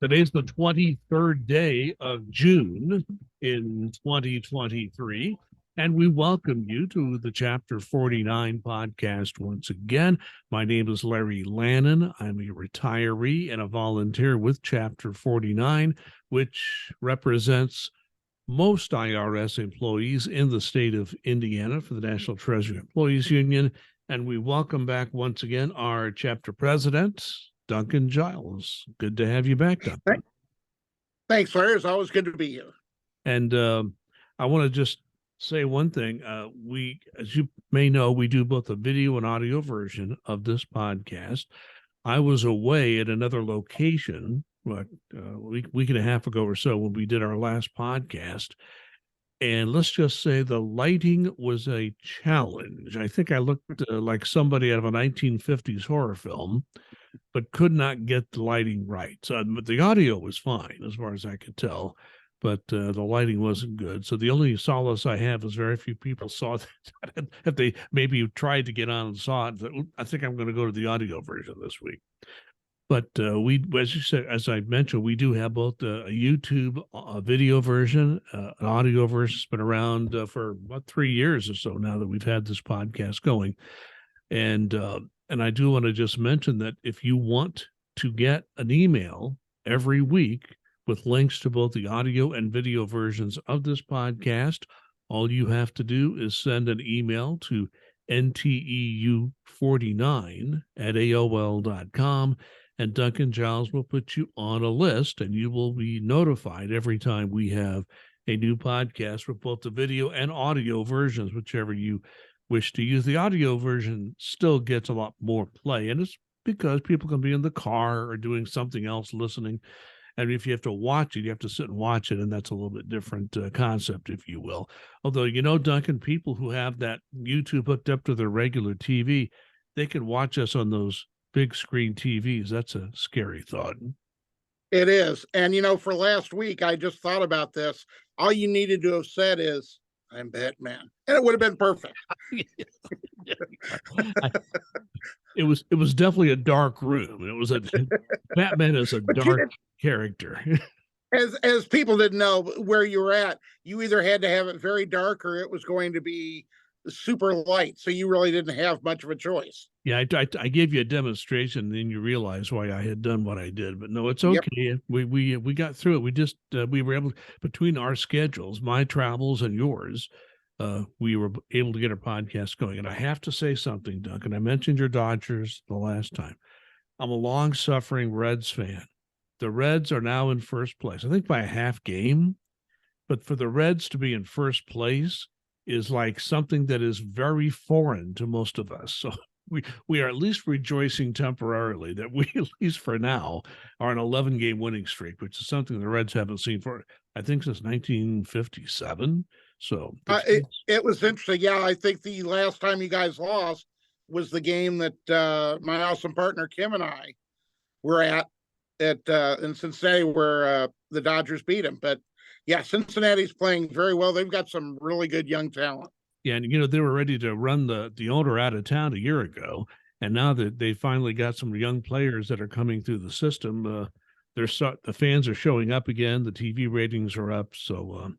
Today's the 23rd day of June in 2023, and we welcome you to the Chapter 49 podcast once again. My name is Larry Lannan. I'm a retiree and a volunteer with Chapter 49, which represents most IRS employees in the state of Indiana for the National Treasury Employees Union. And we welcome back once again our chapter president, Duncan Giles. Good to have you back, Duncan. Thanks, Larry. It's always good to be here. And I want to just say one thing. We, as you may know, we do both a video and audio version of this podcast. I was away at another location, a week and a half ago or so when we did our last podcast. And let's just say the lighting was a challenge. I think I looked like somebody out of a 1950s horror film, but could not get the lighting right. So but the audio was fine as far as I could tell, but the lighting wasn't good. So the only solace I have is very few people saw that. If they maybe tried to get on and saw it, I think I'm going to go to the audio version this week. But we, as you said, as I mentioned, we do have both a YouTube video version, an audio version. It's been around for about 3 years or so now that we've had this podcast going. And I do want to just mention that if you want to get an email every week with links to both the audio and video versions of this podcast, all you have to do is send an email to nteu49@aol.com. And Duncan Giles will put you on a list, and you will be notified every time we have a new podcast with both the video and audio versions, whichever you wish to use. The audio version still gets a lot more play, and it's because people can be in the car or doing something else listening. And if you have to watch it, you have to sit and watch it, and that's a little bit different concept, if you will. Although, you know, Duncan, people who have that YouTube hooked up to their regular TV, they can watch us on those big screen TVs. That's a scary thought. It is. And, you know, for last week, I just thought about this. All you needed to have said is, I'm Batman. And it would have been perfect. It was definitely a dark room. It was Batman is a dark character. As people didn't know where you were at, you either had to have it very dark or it was going to be super light. So you really didn't have much of a choice. Yeah, I gave you a demonstration, and then you realize why I had done what I did. But no, it's okay. Yep. We got through it. We just we were able, between our schedules, my travels and yours, we were able to get our podcast going. And I have to say something, Duncan. I mentioned your Dodgers the last time. I'm a long-suffering Reds fan. The Reds are now in first place, I think by a half game. But for the Reds to be in first place is like something that is very foreign to most of us. So we are at least rejoicing temporarily that we, at least for now, are an 11-game winning streak, which is something the Reds haven't seen for, I think, since 1957. So it was interesting. Yeah, I think the last time you guys lost was the game that my awesome partner Kim and I were at in Cincinnati, where the Dodgers beat them. But yeah, Cincinnati's playing very well. They've got some really good young talent. Yeah, and you know, they were ready to run the owner out of town a year ago, and now that they finally got some young players that are coming through the system, the fans are showing up again. The TV ratings are up, so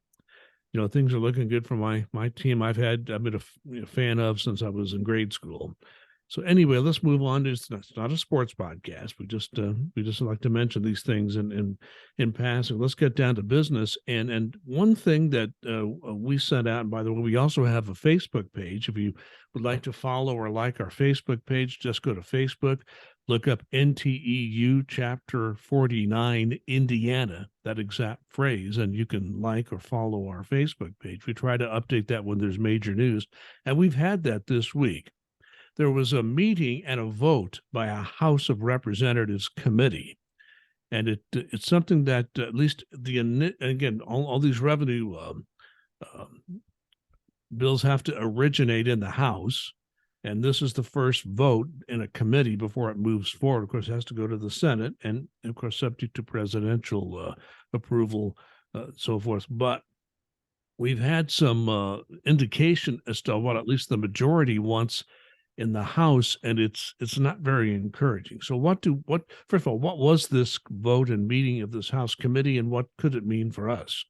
you know, things are looking good for my team. I've been a fan of since I was in grade school. So anyway, let's move on. It's not a sports podcast. We just like to mention these things in passing. Let's get down to business. And one thing that we sent out, and by the way, we also have a Facebook page. If you would like to follow or like our Facebook page, just go to Facebook, look up NTEU Chapter 49 Indiana, that exact phrase, and you can like or follow our Facebook page. We try to update that when there's major news, and we've had that this week. There was a meeting and a vote by a House of Representatives committee. And it's something that at least again, all these revenue bills have to originate in the House. And this is the first vote in a committee before it moves forward. Of course, it has to go to the Senate and, of course, subject to presidential approval, so forth. But we've had some indication as to what at least the majority wants in the House, and it's not very encouraging. So first of all, what was this vote and meeting of this House committee, and what could it mean for us?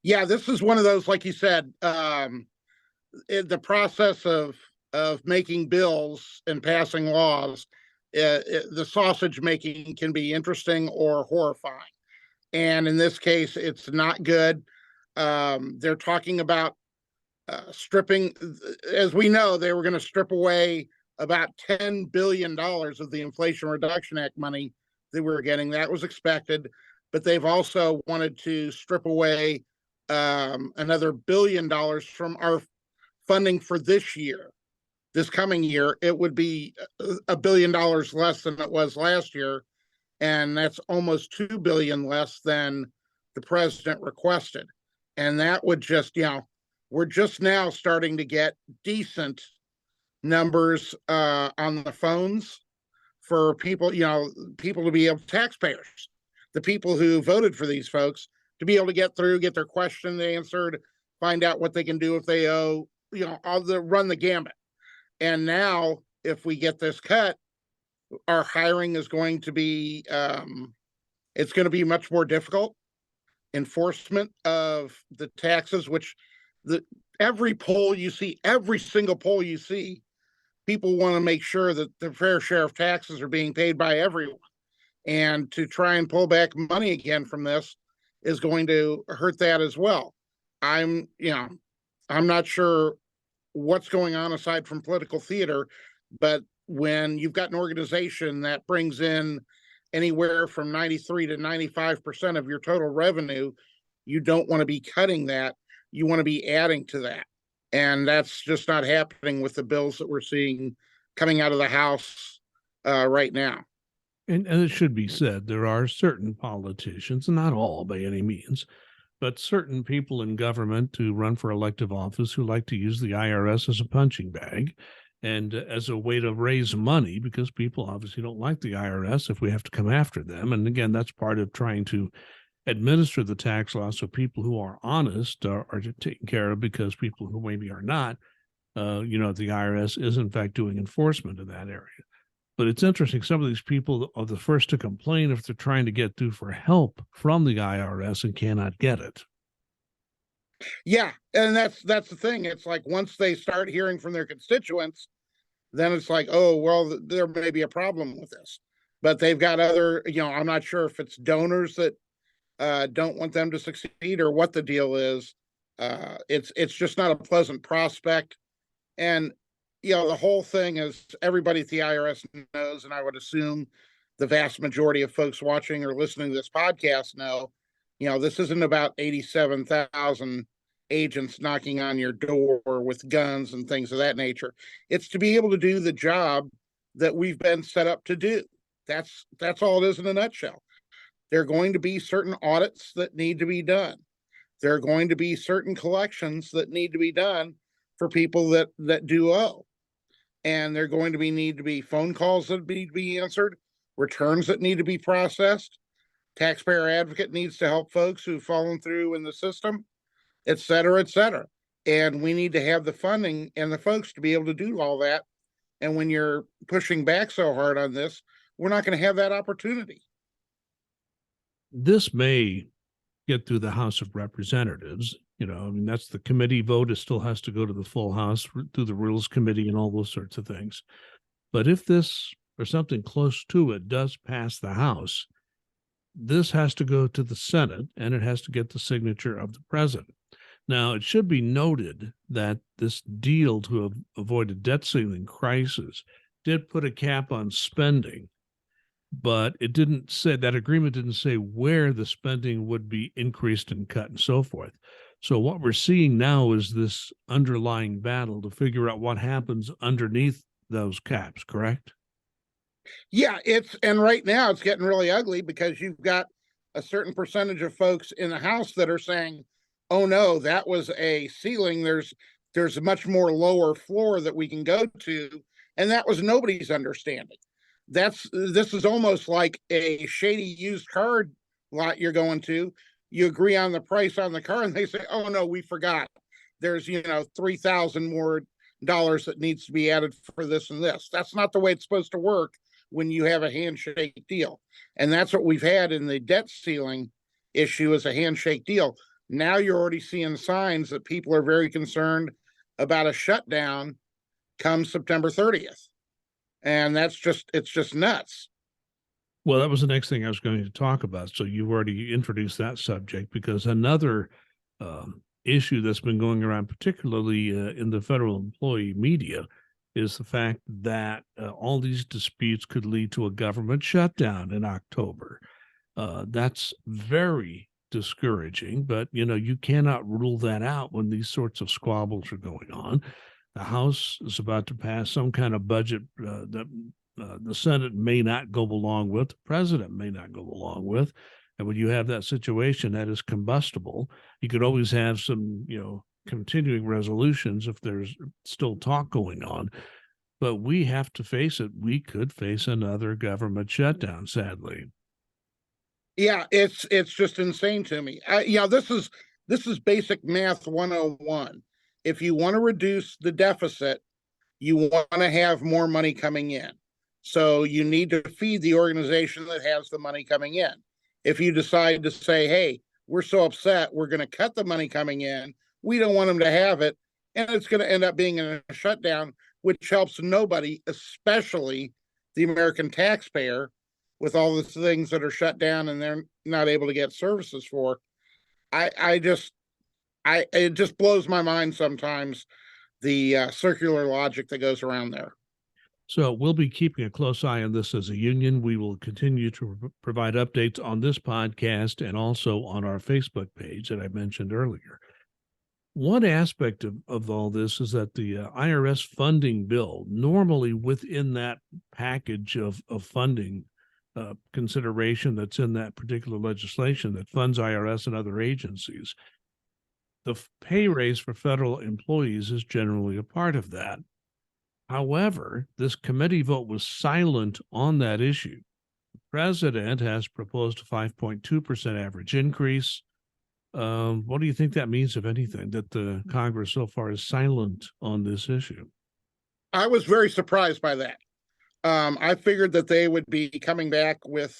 Yeah, this is one of those, like you said, the process of making bills and passing laws. The sausage making can be interesting or horrifying, and in this case, it's not good. They're talking about stripping, as we know, they were going to strip away about $10 billion of the Inflation Reduction Act money that we were getting. That was expected, but they've also wanted to strip away another $1 billion from our funding for this year. This coming year, it would be $1 billion less than it was last year, and that's almost $2 billion less than the president requested. And that would just, we're just now starting to get decent numbers on the phones for people, people to be able, taxpayers, the people who voted for these folks, to be able to get through, get their question answered, find out what they can do if they owe, all the run the gambit. And now, if we get this cut, our hiring is going to be, it's going to be much more difficult. Enforcement of the taxes, which every poll you see, every single poll you see, people want to make sure that the fair share of taxes are being paid by everyone. And to try and pull back money again from this is going to hurt that as well. I'm not sure what's going on aside from political theater, but when you've got an organization that brings in anywhere from 93 to 95% of your total revenue, you don't want to be cutting that. You want to be adding to that. And that's just not happening with the bills that we're seeing coming out of the House right now. And it should be said, there are certain politicians, not all by any means, but certain people in government who run for elective office who like to use the IRS as a punching bag and as a way to raise money, because people obviously don't like the IRS if we have to come after them. And again, that's part of trying to administer the tax law so people who are honest are taken care of, because people who maybe are not, the IRS is in fact doing enforcement in that area. But it's interesting, some of these people are the first to complain if they're trying to get through for help from the IRS and cannot get it. Yeah, and that's the thing. It's like once they start hearing from their constituents, then it's like, oh, well, there may be a problem with this. But they've got other, I'm not sure if it's donors that don't want them to succeed or what the deal is. It's just not a pleasant prospect. And the whole thing is, everybody at the IRS knows, and I would assume the vast majority of folks watching or listening to this podcast know, this isn't about 87,000 agents knocking on your door with guns and things of that nature. It's to be able to do the job that we've been set up to do. That's all it is in a nutshell. There are going to be certain audits that need to be done. There are going to be certain collections that need to be done for people that do owe. And there are going to need to be phone calls that need to be answered, returns that need to be processed. Taxpayer advocate needs to help folks who've fallen through in the system, et cetera, et cetera. And we need to have the funding and the folks to be able to do all that. And when you're pushing back so hard on this, we're not going to have that opportunity. This may get through the House of Representatives. That's the committee vote. It still has to go to the full House through the Rules Committee and all those sorts of things. But if this or something close to it does pass the House, this has to go to the Senate, and it has to get the signature of the president. Now, it should be noted that this deal to avoid a debt ceiling crisis did put a cap on spending, but it didn't say, that agreement didn't say where the spending would be increased and cut and so forth. So what we're seeing now is this underlying battle to figure out what happens underneath those caps, correct? Yeah, and right now it's getting really ugly, because you've got a certain percentage of folks in the House that are saying, oh no, that was a ceiling. There's a much more lower floor that we can go to. And that was nobody's understanding. This is almost like a shady used car lot you're going to. You agree on the price on the car, and they say, oh no, we forgot. There's 3,000 more dollars that needs to be added for this and this. That's not the way it's supposed to work when you have a handshake deal. And that's what we've had in the debt ceiling issue, is a handshake deal. Now you're already seeing signs that people are very concerned about a shutdown come September 30th. And it's just nuts. Well, that was the next thing I was going to talk about. So you've already introduced that subject, because another issue that's been going around, particularly in the federal employee media, is the fact that all these disputes could lead to a government shutdown in October. That's very discouraging, but you cannot rule that out when these sorts of squabbles are going on. The House is about to pass some kind of budget that the Senate may not go along with, the president may not go along with. And when you have that situation that is combustible, you could always have some, continuing resolutions if there's still talk going on. But we have to face it. We could face another government shutdown, sadly. Yeah, it's just insane to me. This is basic math 101. If you want to reduce the deficit, you want to have more money coming in. So you need to feed the organization that has the money coming in. If you decide to say, hey, we're so upset, we're going to cut the money coming in, we don't want them to have it, and it's going to end up being a shutdown, which helps nobody, especially the American taxpayer, with all the things that are shut down and they're not able to get services for. It just blows my mind sometimes, the circular logic that goes around there. So we'll be keeping a close eye on this as a union. We will continue to provide updates on this podcast and also on our Facebook page that I mentioned earlier. One aspect of all this is that the IRS funding bill, normally within that package of funding consideration that's in that particular legislation that funds IRS and other agencies, the pay raise for federal employees is generally a part of that. However, this committee vote was silent on that issue. The president has proposed a 5.2% average increase. What do you think that means, if anything, that the Congress so far is silent on this issue? I was very surprised by that. I figured that they would be coming back with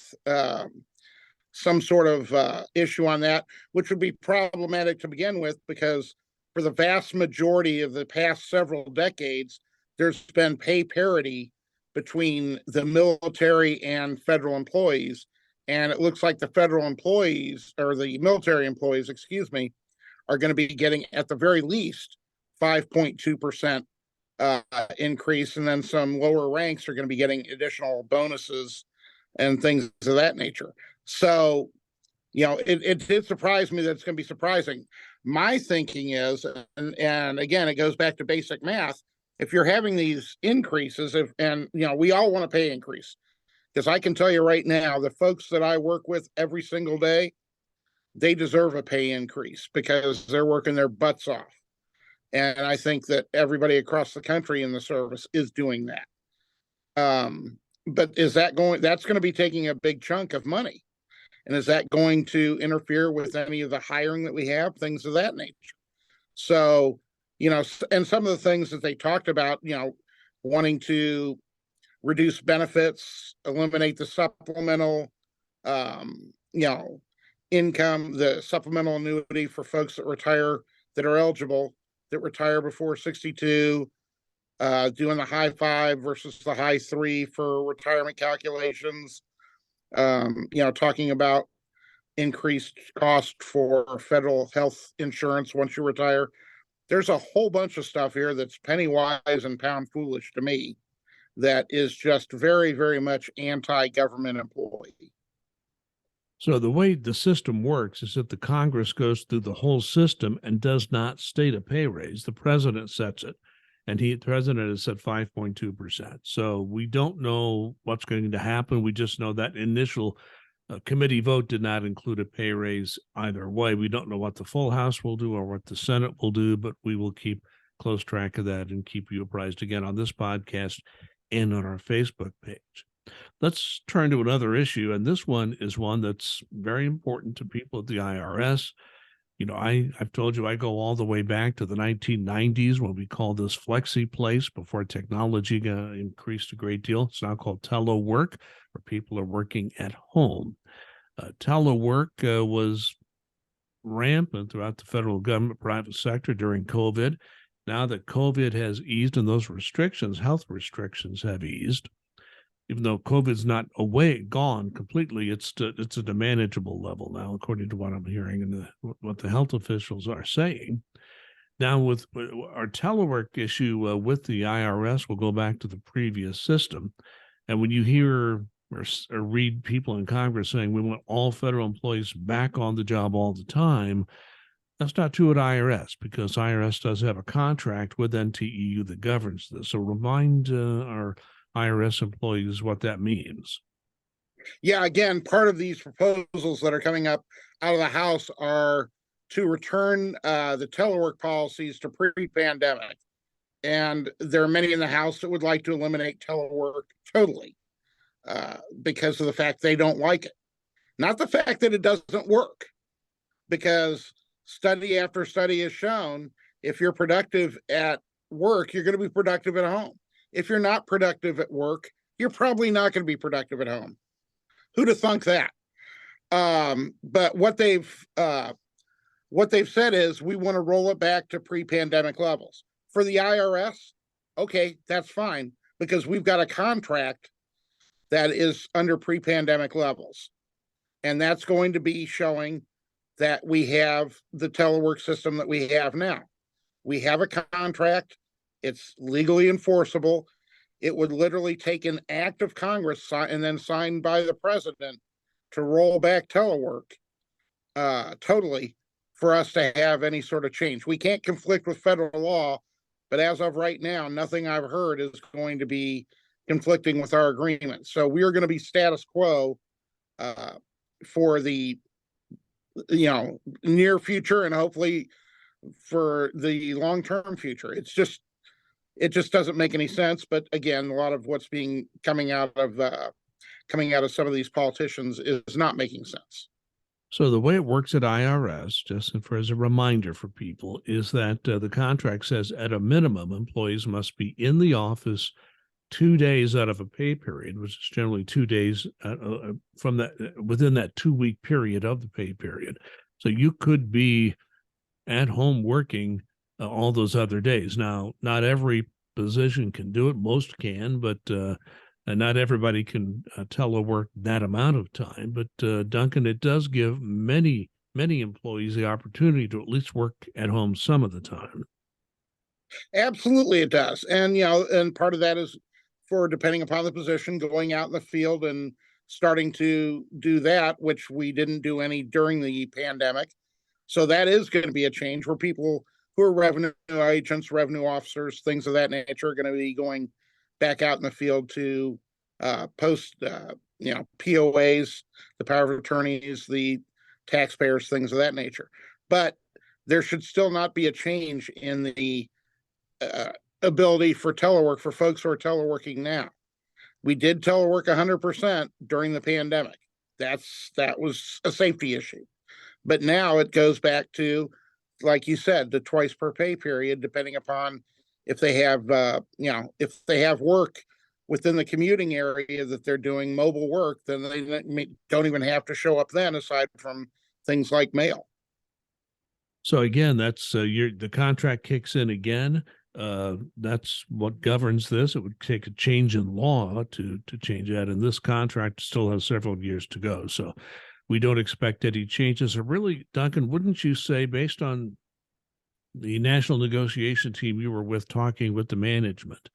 some sort of issue on that, which would be problematic to begin with, because for the vast majority of the past several decades, there's been pay parity between the military and federal employees. And it looks like the federal employees, or the military employees, excuse me, are going to be getting at the very least 5.2% increase. And then some lower ranks are going to be getting additional bonuses and things of that nature. So, it did surprise me that it's going to be surprising. My thinking is, and again, it goes back to basic math. If you're having these increases, we all want a pay increase, because I can tell you right now, the folks that I work with every single day, they deserve a pay increase because they're working their butts off. And I think that everybody across the country in the service is doing that. But that's going to be taking a big chunk of money. And is that going to interfere with any of the hiring that we have, things of that nature? So, and some of the things that they talked about, wanting to reduce benefits, eliminate the supplemental, income, the supplemental annuity for folks that retire, that are eligible, that retire before 62, doing the high 5 versus the high 3 for retirement calculations, talking about increased cost for federal health insurance once you retire. There's a whole bunch of stuff here that's penny wise and pound foolish to me, that is just very, very much anti-government employee. So the way the system works is that the Congress goes through the whole system and does not state a pay raise. The president sets it, and the president has set 5.2%. So we don't know what's going to happen. We just know that initial committee vote did not include a pay raise either way. We don't know what the full House will do or what the Senate will do, but we will keep close track of that and keep you apprised again on this podcast and on our Facebook page. Let's turn to another issue, and this one is one that's very important to people at the IRS. I've told you I go all the way back to the 1990s when we called this flexi place before technology increased a great deal. It's now called telework, where people are working at home. Telework was rampant throughout the federal government, private sector during COVID. Now that COVID has eased and those restrictions, health restrictions have eased, even though COVID's not gone completely, it's at a manageable level now, according to what I'm hearing and what the health officials are saying. Now, with our telework issue with the IRS, we'll go back to the previous system. And when you hear or read people in Congress saying we want all federal employees back on the job all the time, that's not true at IRS, because IRS does have a contract with NTEU that governs this. So remind our IRS employees what that means. Yeah, again, part of these proposals that are coming up out of the House are to return the telework policies to pre-pandemic. And there are many in the House that would like to eliminate telework totally because of the fact they don't like it. Not the fact that it doesn't work, because study after study has shown if you're productive at work, you're going to be productive at home. If you're not productive at work, you're probably not going to be productive at home. Who'd have thunk that? But what they've said is we want to roll it back to pre-pandemic levels. For the IRS, okay, that's fine, because we've got a contract that is under pre-pandemic levels. And that's going to be showing that we have the telework system that we have now. We have a contract. It's legally enforceable. It would literally take an act of Congress and then signed by the president to roll back telework totally for us to have any sort of change. We can't conflict with federal law, but as of right now, nothing I've heard is going to be conflicting with our agreement. So we are going to be status quo for the near future, and hopefully for the long-term future. It just doesn't make any sense. But again, a lot of what's coming out of some of these politicians is not making sense. So the way it works at IRS, just as a reminder for people, is that the contract says at a minimum, employees must be in the office 2 days out of a pay period, which is generally 2 days from that within that 2-week period of the pay period. So you could be at home working all those other days. Now, not every position can do it. Most can, but not everybody can telework that amount of time. But Duncan, it does give many employees the opportunity to at least work at home some of the time. Absolutely, it does. And and part of that is for, depending upon the position, going out in the field and starting to do that, which we didn't do any during the pandemic. So that is going to be a change where people who are revenue agents, revenue officers, things of that nature are going to be going back out in the field to post, POAs, the power of attorneys, the taxpayers, things of that nature. But there should still not be a change in the ability for telework for folks who are teleworking now. We did telework 100% during the pandemic. That was a safety issue. But now it goes back to, like you said, the twice per pay period, depending upon if they have, if they have work within the commuting area that they're doing mobile work, then they don't even have to show up then, aside from things like mail. So again, that's the contract kicks in again. That's what governs this. It would take a change in law to change that, and this contract still has several years to go. So we don't expect any changes. Or really, Duncan, wouldn't you say, based on the national negotiation team you were with talking with the management,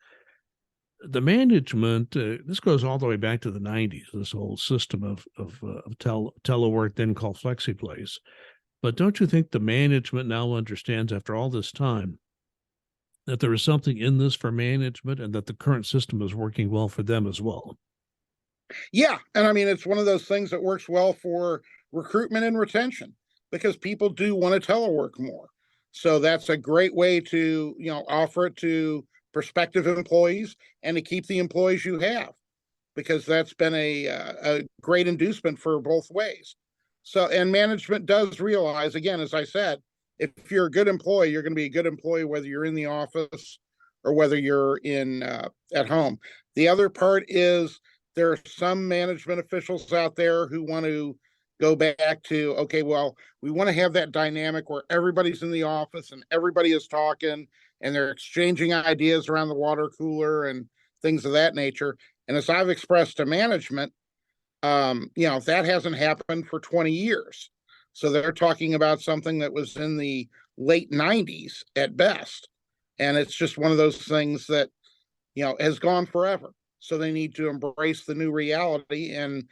this goes all the way back to the 90s, this whole system of telework, then called FlexiPlace. But don't you think the management now understands, after all this time, that there is something in this for management and that the current system is working well for them as well? Yeah. And I mean, it's one of those things that works well for recruitment and retention, because people do want to telework more. So that's a great way to, offer it to prospective employees and to keep the employees you have, because that's been a great inducement for both ways. So, and management does realize, again, as I said, if you're a good employee, you're going to be a good employee whether you're in the office or whether you're in at home. The other part is there are some management officials out there who want to go back to, okay, well, we want to have that dynamic where everybody's in the office and everybody is talking and they're exchanging ideas around the water cooler and things of that nature. And as I've expressed to management, that hasn't happened for 20 years. So they're talking about something that was in the late 90s at best. And it's just one of those things that, has gone forever. So they need to embrace the new reality and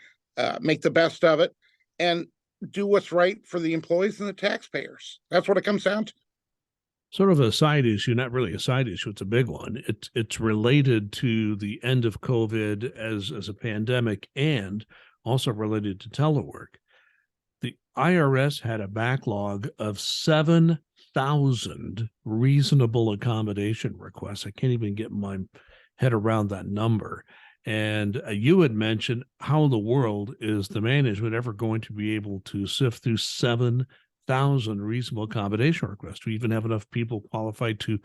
make the best of it and do what's right for the employees and the taxpayers. That's what it comes down to. Sort of a side issue, not really a side issue, it's a big one. It's related to the end of COVID as a pandemic and also related to telework. The IRS had a backlog of 7,000 reasonable accommodation requests. I can't even get my head around that number. And you had mentioned how in the world is the management ever going to be able to sift through 7,000 reasonable accommodation requests to even have enough people qualified to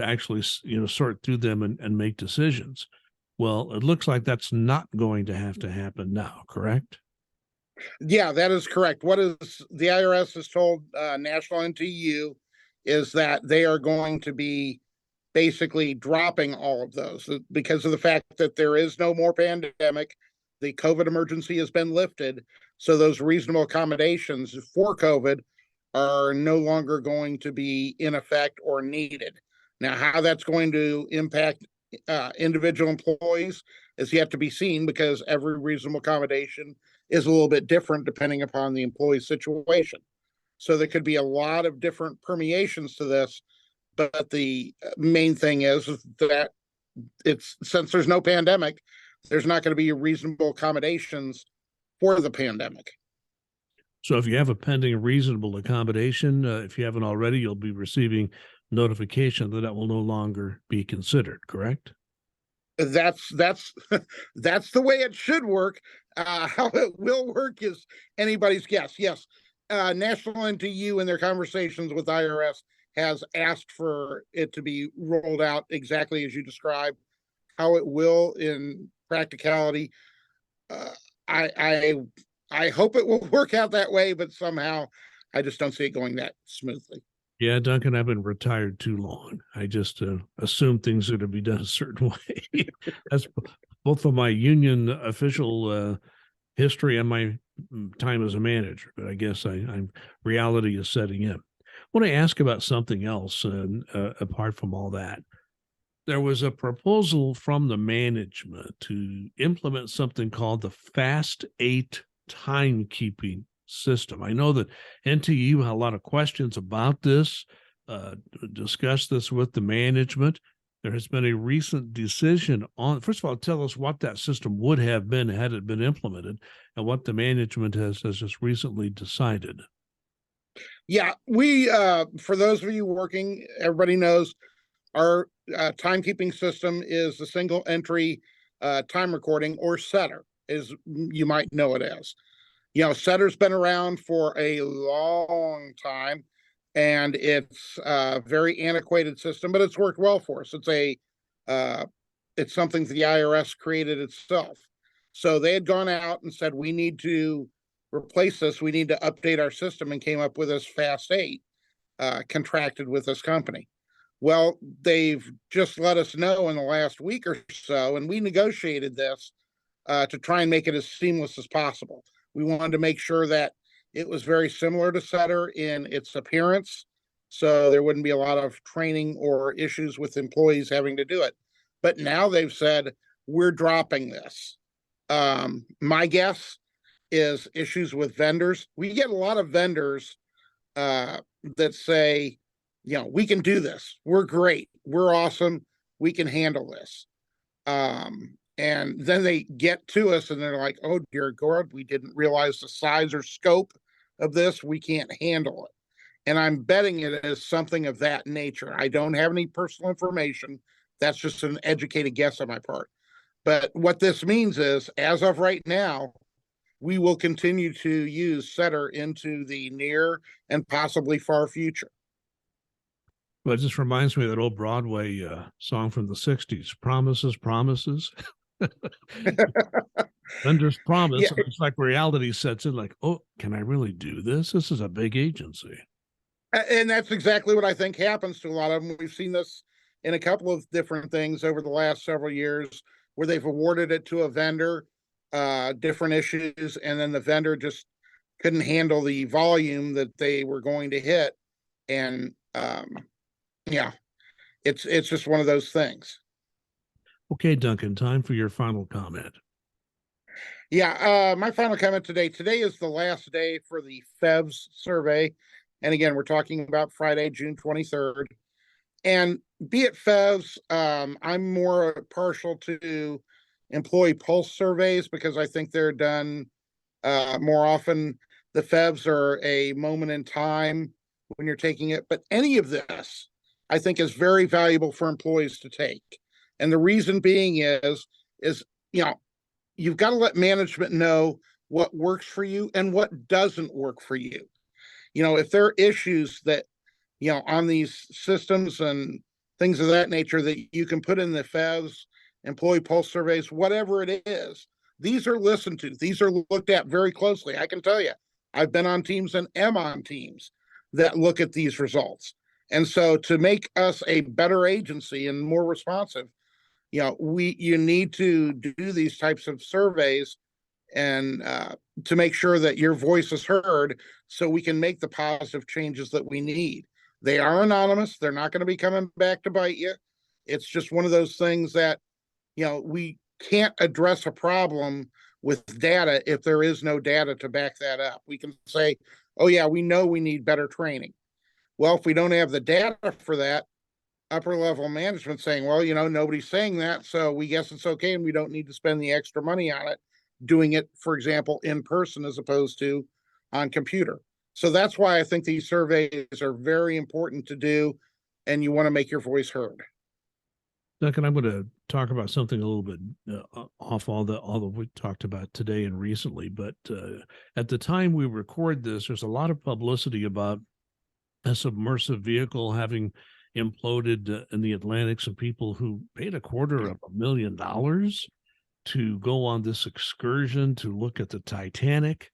actually sort through them and make decisions. Well, it looks like that's not going to have to happen now, correct? Yeah, that is correct. What is the IRS has told National NTU is that they are going to be basically dropping all of those because of the fact that there is no more pandemic. The COVID emergency has been lifted. So those reasonable accommodations for COVID are no longer going to be in effect or needed. Now, how that's going to impact individual employees is yet to be seen because every reasonable accommodation is a little bit different depending upon the employee situation. So there could be a lot of different permeations to this, but the main thing is that it's since there's no pandemic, there's not going to be reasonable accommodations for the pandemic. So if you have a pending reasonable accommodation, if you haven't already, you'll be receiving notification that will no longer be considered, correct? That's that's the way it should work. How it will work is anybody's guess. Yes, National NTU in their conversations with IRS has asked for it to be rolled out exactly as you described. How it will in practicality, uh, I, I I hope it will work out that way, but somehow I just don't see it going that smoothly. Yeah, Duncan, I've been retired too long. I just assume things are going to be done a certain way. That's both of my union official history and my time as a manager. But I guess I'm reality is setting in. I want to ask about something else apart from all that. There was a proposal from the management to implement something called the Fast 8 timekeeping system. I know that NTU had a lot of questions about this, discussed this with the management. There has been a recent decision on, first of all, tell us what that system would have been had it been implemented and what the management has just recently decided. Yeah, we for those of you working, everybody knows our timekeeping system is the single entry time recording, or setter, as you might know it as. Setter's been around for a long time, and it's a very antiquated system, but it's worked well for us. It's something the IRS created itself. So they had gone out and said, we need to replace this. We need to update our system, and came up with this Fast 8, contracted with this company. Well, they've just let us know in the last week or so, and we negotiated this to try and make it as seamless as possible. We wanted to make sure that it was very similar to Setter in its appearance, so there wouldn't be a lot of training or issues with employees having to do it. But now they've said, we're dropping this. My guess is issues with vendors. We get a lot of vendors that say, we can do this. We're great. We're awesome. We can handle this. And then they get to us and they're like, oh, dear God, we didn't realize the size or scope of this. We can't handle it. And I'm betting it is something of that nature. I don't have any personal information. That's just an educated guess on my part. But what this means is, as of right now, we will continue to use Setter into the near and possibly far future. Well, it just reminds me of that old Broadway song from the 60s, Promises, Promises. Then just promise, Yeah, and it's like reality sets in like, oh, can I really do this? This is a big agency. and that's exactly what I think happens to a lot of them. We've seen this in a couple of different things over the last several years where they've awarded it to a vendor, different issues, and then the vendor just couldn't handle the volume that they were going to hit. And yeah, it's just one of those things. Okay, Duncan, time for your final comment. Yeah, my final comment today. Today is the last day for the FEVS survey. And again, we're talking about Friday, June 23rd. And be it FEVS, I'm more partial to employee pulse surveys because I think they're done more often. The FEVs are a moment in time when you're taking it, but any of this I think is very valuable for employees to take. And the reason being is you know, you've got to let management know what works for you and what doesn't work for you. If there are issues that on these systems and things of that nature that you can put in the FEVs, employee pulse surveys, whatever it is, these are listened to. These are looked at very closely. I can tell you, I've been on teams and am on teams that look at these results. And so to make us a better agency and more responsive, you need to do these types of surveys and to make sure that your voice is heard so we can make the positive changes that we need. They are anonymous. They're not going to be coming back to bite you. It's just one of those things that, we can't address a problem with data if there is no data to back that up. We can say, oh, yeah, we know we need better training. Well, if we don't have the data for that, upper level management saying, well, nobody's saying that, so we guess it's okay and we don't need to spend the extra money on it, doing it, for example, in person as opposed to on computer. So that's why I think these surveys are very important to do, and you want to make your voice heard. Duncan, I'm going to talk about something a little bit off all that we talked about today and recently. But at the time we record this, there's a lot of publicity about a submersive vehicle having imploded in the Atlantic. Some people who paid $250,000 to go on this excursion to look at the Titanic.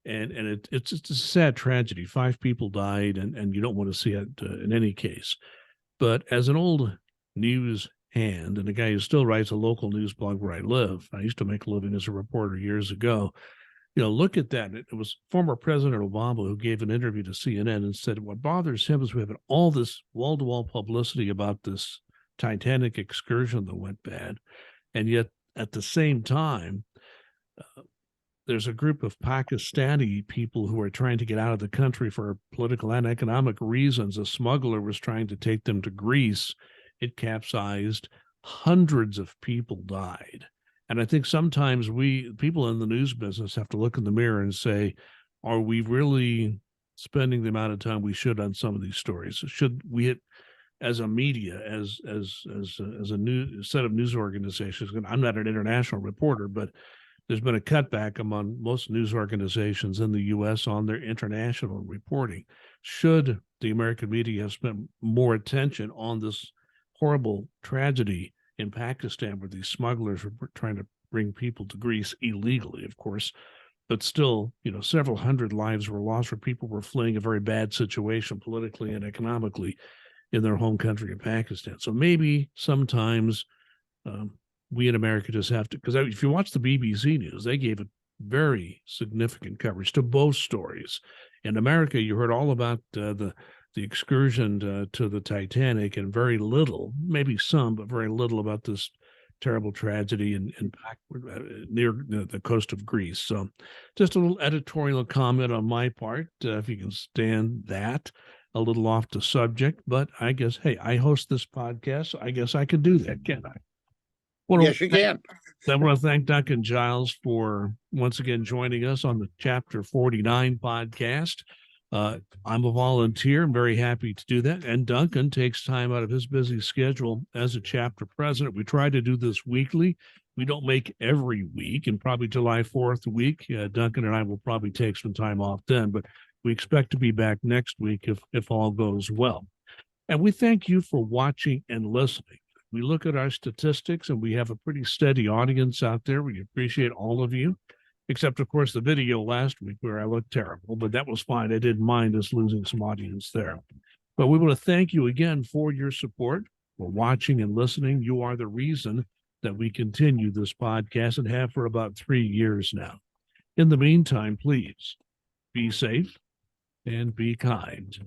And it's a sad tragedy. 5 people died, and you don't want to see it in any case. But as an old news hand and a guy who still writes a local news blog where I live, I used to make a living as a reporter years ago. Look at that. It was former President Obama who gave an interview to CNN and said what bothers him is we have all this wall-to-wall publicity about this Titanic excursion that went bad. And yet, at the same time, there's a group of Pakistani people who are trying to get out of the country for political and economic reasons. A smuggler was trying to take them to Greece. It capsized. Hundreds of people died. And I think sometimes people in the news business, have to look in the mirror and say, are we really spending the amount of time we should on some of these stories? Should we, as a media, as a new set of news organizations, I'm not an international reporter, but there's been a cutback among most news organizations in the U.S. on their international reporting. Should the American media have spent more attention on this horrible tragedy in Pakistan where these smugglers were trying to bring people to Greece illegally, of course, but still, several hundred lives were lost where people were fleeing a very bad situation politically and economically in their home country of Pakistan. So maybe sometimes we in America just have to, because if you watch the BBC News, they gave a very significant coverage to both stories. In America, you heard all about the excursion to the Titanic and very little, maybe some, but very little about this terrible tragedy near the coast of Greece. So just a little editorial comment on my part, if you can stand that, a little off the subject, but I guess, hey, I host this podcast, so I guess I can do that, can't I? Yes, you can. I want to thank Duncan Giles for once again joining us on the Chapter 49 podcast. I'm a volunteer. I'm very happy to do that. And Duncan takes time out of his busy schedule as a chapter president. We try to do this weekly. We don't make every week, and probably July 4th week, Duncan and I will probably take some time off then, but we expect to be back next week if all goes well. And we thank you for watching and listening. We look at our statistics and we have a pretty steady audience out there. We appreciate all of you, except, of course, the video last week where I looked terrible, but that was fine. I didn't mind us losing some audience there. But we want to thank you again for your support, for watching and listening. You are the reason that we continue this podcast and have for about 3 years now. In the meantime, please be safe and be kind.